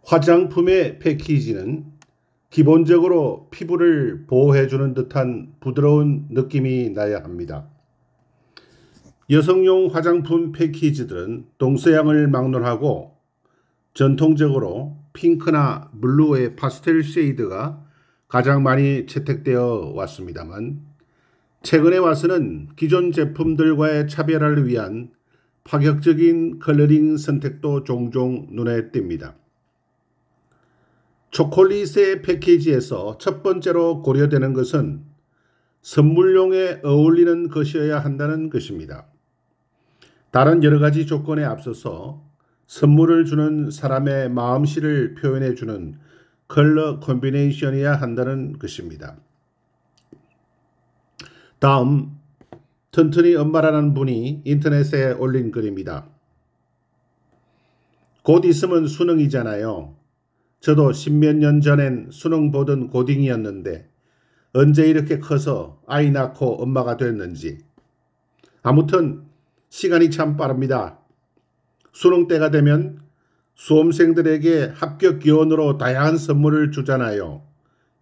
화장품의 패키지는 기본적으로 피부를 보호해주는 듯한 부드러운 느낌이 나야 합니다. 여성용 화장품 패키지들은 동서양을 막론하고 전통적으로 핑크나 블루의 파스텔 쉐이드가 가장 많이 채택되어 왔습니다만, 최근에 와서는 기존 제품들과의 차별화를 위한 파격적인 컬러링 선택도 종종 눈에 띕니다. 초콜릿의 패키지에서 첫 번째로 고려되는 것은 선물용에 어울리는 것이어야 한다는 것입니다. 다른 여러 가지 조건에 앞서서 선물을 주는 사람의 마음씨를 표현해 주는 컬러 콤비네이션이어야 한다는 것입니다. 다음, 튼튼히 엄마라는 분이 인터넷에 올린 글입니다. 곧 있으면 수능이잖아요. 저도 십몇 년 전엔 수능 보던 고딩이었는데 언제 이렇게 커서 아이 낳고 엄마가 됐는지. 아무튼 시간이 참 빠릅니다. 수능 때가 되면 수험생들에게 합격 기원으로 다양한 선물을 주잖아요.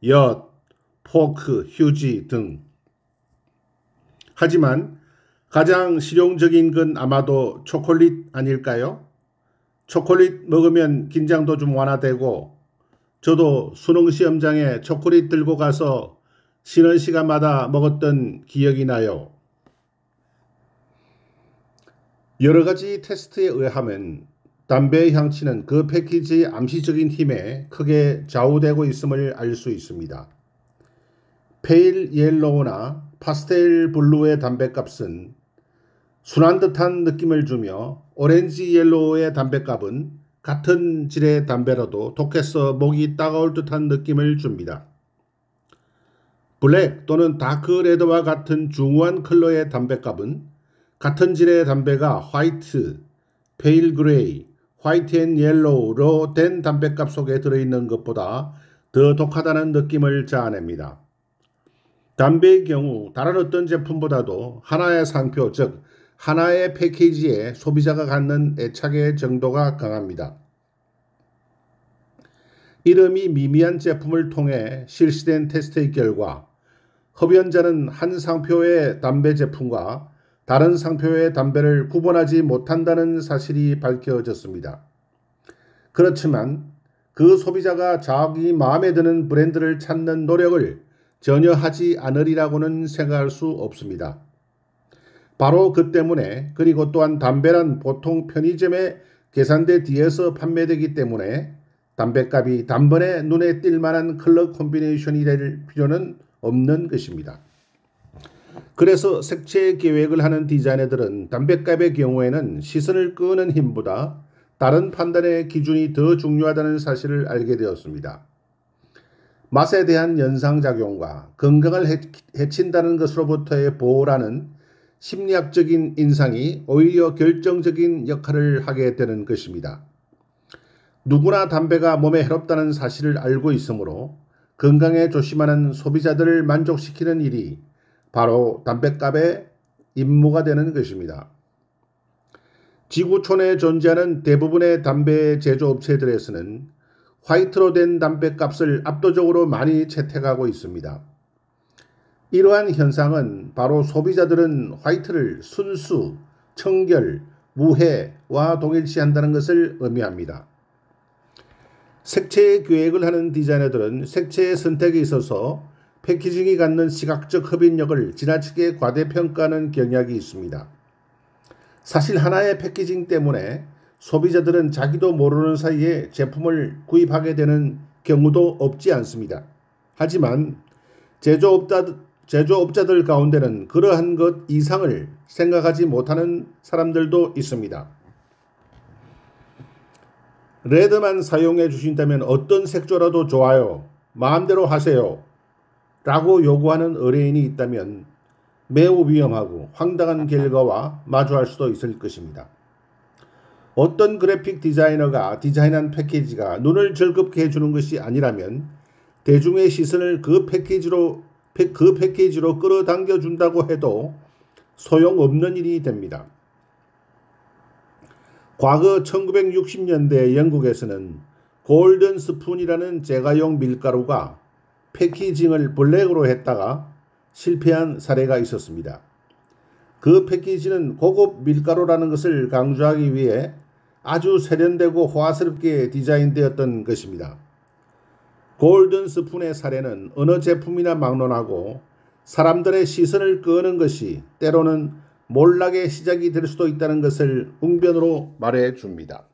엿, 포크, 휴지 등. 하지만 가장 실용적인 건 아마도 초콜릿 아닐까요? 초콜릿 먹으면 긴장도 좀 완화되고, 저도 수능 시험장에 초콜릿 들고 가서 쉬는 시간마다 먹었던 기억이 나요. 여러 가지 테스트에 의하면 담배의 향취는 그 패키지의 암시적인 힘에 크게 좌우되고 있음을 알 수 있습니다. 페일 옐로우나 파스텔 블루의 담뱃값은 순한 듯한 느낌을 주며, 오렌지 옐로우의 담뱃값은 같은 질의 담배라도 독해서 목이 따가울 듯한 느낌을 줍니다. 블랙 또는 다크 레드와 같은 중후한 컬러의 담뱃값은 같은 질의 담배가 화이트, 페일 그레이, 화이트 앤 옐로우로 된 담뱃값 속에 들어있는 것보다 더 독하다는 느낌을 자아냅니다. 담배의 경우 다른 어떤 제품보다도 하나의 상표, 즉 하나의 패키지에 소비자가 갖는 애착의 정도가 강합니다. 이름이 미미한 제품을 통해 실시된 테스트의 결과, 흡연자는 한 상표의 담배 제품과 다른 상표의 담배를 구분하지 못한다는 사실이 밝혀졌습니다. 그렇지만 그 소비자가 자기 마음에 드는 브랜드를 찾는 노력을 전혀 하지 않으리라고는 생각할 수 없습니다. 바로 그 때문에, 그리고 또한 담배란 보통 편의점에 계산대 뒤에서 판매되기 때문에 담뱃값이 단번에 눈에 띌 만한 컬러 콤비네이션이 될 필요는 없는 것입니다. 그래서 색채 계획을 하는 디자이너들은 담뱃값의 경우에는 시선을 끄는 힘보다 다른 판단의 기준이 더 중요하다는 사실을 알게 되었습니다. 맛에 대한 연상작용과 건강을 해친다는 것으로부터의 보호라는 심리학적인 인상이 오히려 결정적인 역할을 하게 되는 것입니다. 누구나 담배가 몸에 해롭다는 사실을 알고 있으므로 건강에 조심하는 소비자들을 만족시키는 일이 바로 담뱃값의 임무가 되는 것입니다. 지구촌에 존재하는 대부분의 담배 제조업체들에서는 화이트로 된 담뱃값을 압도적으로 많이 채택하고 있습니다. 이러한 현상은 바로 소비자들은 화이트를 순수, 청결, 무해와 동일시한다는 것을 의미합니다. 색채 계획을 하는 디자이너들은 색채의 선택에 있어서 패키징이 갖는 시각적 흡인력을 지나치게 과대평가하는 경향이 있습니다. 사실 하나의 패키징 때문에 소비자들은 자기도 모르는 사이에 제품을 구입하게 되는 경우도 없지 않습니다. 하지만 제조업자들 가운데는 그러한 것 이상을 생각하지 못하는 사람들도 있습니다. 레드만 사용해 주신다면 어떤 색조라도 좋아요. 마음대로 하세요. 라고 요구하는 의뢰인이 있다면 매우 위험하고 황당한 결과와 마주할 수도 있을 것입니다. 어떤 그래픽 디자이너가 디자인한 패키지가 눈을 즐겁게 해주는 것이 아니라면 대중의 시선을 그 패키지로 끌어당겨 준다고 해도 소용없는 일이 됩니다. 과거 1960년대 영국에서는 골든 스푼이라는 제과용 밀가루가 패키징을 블랙으로 했다가 실패한 사례가 있었습니다. 그 패키지는 고급 밀가루라는 것을 강조하기 위해 아주 세련되고 호화스럽게 디자인되었던 것입니다. 골든 스푼의 사례는 어느 제품이나 막론하고 사람들의 시선을 끄는 것이 때로는 몰락의 시작이 될 수도 있다는 것을 웅변으로 말해 줍니다.